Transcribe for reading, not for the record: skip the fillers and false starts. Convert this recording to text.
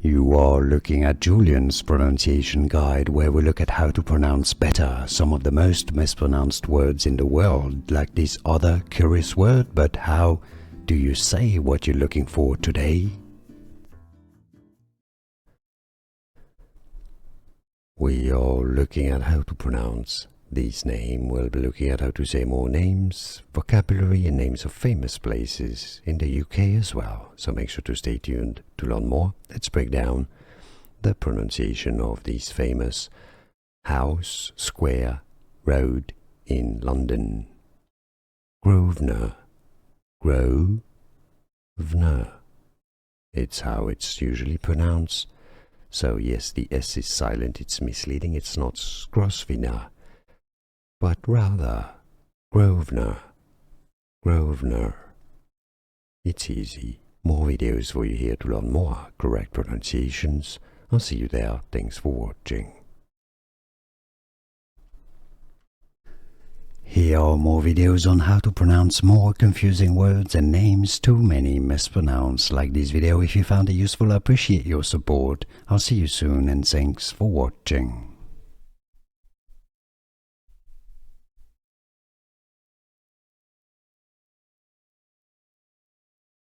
You are looking at Julian's pronunciation guide, where we look at how to pronounce better some of the most mispronounced words in the world, like this other curious word. But how do you say what you're looking for today? We are looking at how to pronounce this name. We'll be looking at how to say more names, vocabulary, and names of famous places in the UK as well. So make sure to stay tuned to learn more. Let's break down the pronunciation of these famous house, square, road in London. Grosvenor. Grosvenor. It's how it's usually pronounced. So yes, the S is silent, it's misleading, it's not Grosvenor, but rather Grosvenor. Grosvenor. It's easy. More videos for you here to learn more correct pronunciations. I'll see you there. Thanks for watching. Here are more videos on how to pronounce more confusing words and names too many mispronounced. Like this video if you found it useful. I appreciate your support. I'll see you soon and thanks for watching.